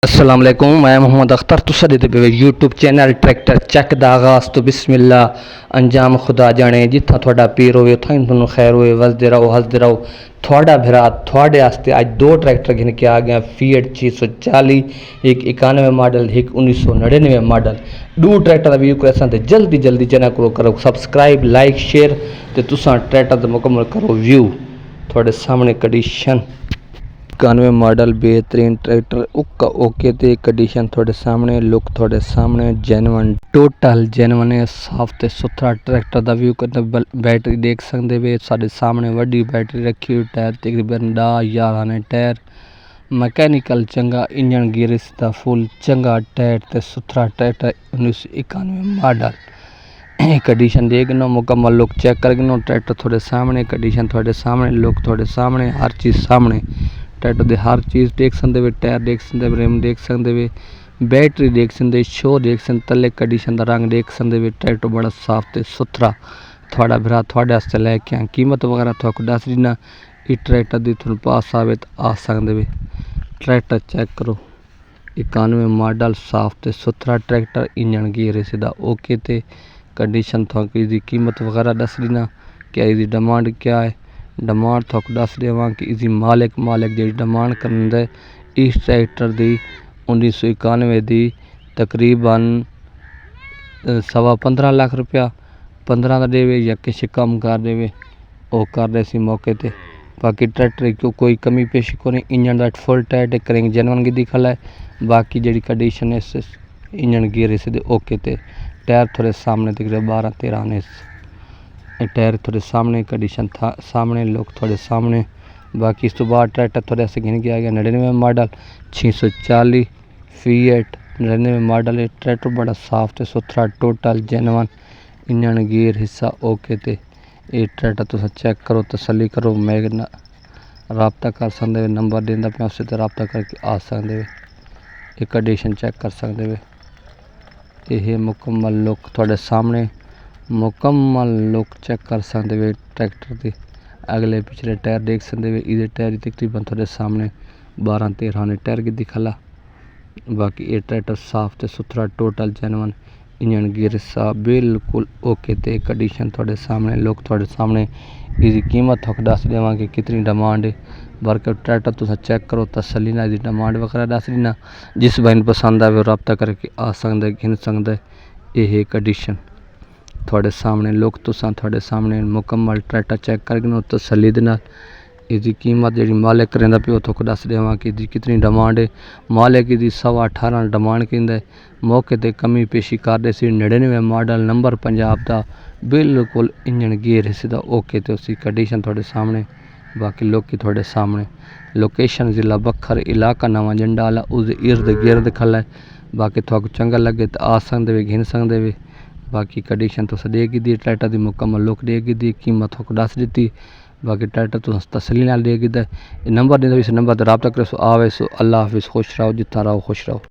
अस्सलाम वालेकुम, मैं मोहम्मद अख्तर तुसा दे पे यूट्यूब चैनल ट्रैक्टर चैक दा आगाज़ तो बिस्मिल्ला अंजाम खुदा जाने। जिथा थोड़ा पीर होवे उत्थां ही तुहानू खैर होवे। वसदे रहो हसदे रहो। थोड़ा भरा थोड़े वास्ते अज दो ट्रैक्टर घिन के आ गया, फीएट 640, एक 91 मॉडल, एक 1999 मॉडल। दो ट्रैक्टर का व्यू करें तो जल्दी जल्दी चैनल को करो सब्सक्राइब, लाइक, शेयर तो तुसा ट्रैक्टर का मुकम्मल करो व्यू। थोड़े सामने कंडीशन 91 मॉडल बेहतरीन ट्रैक्टर उक्का ओके ते कंडीशन थोड़े सामने, लुक थोड़े सामने, जेनवन टोटल जेनवन है, साफ ते सुथरा ट्रैक्टर का व्यू करते। बैटरी देख सकते वे साढ़े सामने वड्डी बैटरी रखी हुई। टायर तकरीबन 10-11 ने टायर, मैकेनिकल चंगा, इंजन गियर इसका फुल चंगा, टायर ते सुथरा ट्रैक्टर 1991 मॉडल। कंडीशन देखना मुकम्मल, लुक चेक करना। ट्रैक्टर थोड़े सामने, कंडीशन थोड़े सामने, लुक थोड़े सामने, हर चीज़ सामने। ट्रैक्टर दे हर चीज़ देख सकते वे, टायर देख सकते, रिम देख सकते वे, बैटरी देख सकते, शो देख सकते, तले कंडीशन का रंग देख सकते वे। ट्रैक्टर बड़ा साफ ते सुथरा थोड़ा भरा थोड़े वास्ते लैके आए। कीमत वगैरह थोड़ा दस देना। इस ट्रैक्टर की थोड़ा पास आवे तो आ सकते वे। ट्रैक्टर चेक करो 91 मॉडल, साफ ते सुथरा ट्रैक्टर, इंजन गियर इसका ओके ते कंडीशन थोड़ा इसकी कीमत वगैरह दस देना। क्या इसकी डिमांड क्या है, डिमांड थोक दस देव कि इसी मालिक जी डिमांड कर इस ट्रैक्टर की 1991 की तकरीबन 15.25 लाख रुपया 15 का देवे या किसी कम कर देवे वो कर दे सी मौके ते। बाकी ट्रैक्टर की कोई कमी पेशी को नहीं। इंजन का फुल टाइट करेंगे जेनवन की दिखा है। बाकी जी कंडीशन है इंजन गियर इस ओके ते। टायर थोड़े सामने तकरीबन 12-13 ने टायर थोड़े सामने, कंडीशन था सामने, लोग थोड़े सामने। बाकी इस तो बाद ट्रैक्टर थोड़े से घिन के आ गया 99 मॉडल 640 फीएट 99 मॉडल है। ट्रैक्टर बड़ा साफ ते सुथरा टोटल जेनवन, इंजन गियर हिस्सा ओके ते। ये ट्रैक्टर तुम चेक करो, तसली करो। मैं रबता कर सकते नंबर देंदा पे उस रबता करके आ सकते वे। ये कंडीशन चेक कर सकते वे। यह मुकम्मल लुक थोड़े सामने, मुकम्मल लुक चेक कर सकते वे। ट्रैक्टर के अगले पिछले टायर देख सकते वे। इधर टायर तकरीबन थोड़े सामने 12-13 ने टायर की दिखला। बाकी ये ट्रैक्टर साफ ते सुथरा टोटल जेनवन, इंजन गियर साफ बिल्कुल ओके ते कंडीशन थोड़े सामने, लुक थोड़े सामने। इसकी कीमत थोक दस देव कि कितनी डिमांड है। बल्कि ट्रैक्टर तुम चेक करो तसली ना, इसकी डिमांड वगैरह दस देना। जिस भाई पसंद आए रबता करके आ सकते घिन सकते। यह कंडीशन थोड़े सामने, लुक तुसा थोड़े सामने मुकम्मल ट्रैक्टर चेक करके तसली दे नाल। इसकी कीमत जी मालिक करेंदा पे थोक दस देव कि इसकी कितनी डिमांड है। मालिक इसकी 18.25 डिमांड करेंदा। मौके ते कमी पेशी करते सी। 99 मॉडल नंबर पंजाब का, बिल्कुल इंजन गियर इसका ओके ते उसकी कंडीशन थोड़े सामने। बाकी लुक ही थोड़े सामने। लोकेशन जिला बखर, इलाका नवा जंडाला, उस इर्द गिर्द खला है। बाकी थोक चंगा लगे तो आ सकते वे, घिन सकते वे। बाकी कंडीशन तुस देगी दी ट्रैक्टर की मुकम्मल लुक देगी दी, कीमत थोक दस दी। बाकी ट्रैक्टर तुस तसली नाल देगी दा। नंबर देंदा इस नंबर पर रबता करो। आवे सो अल्लाह हाफिज़, खुश रहो, जितना रहो खुश रहो।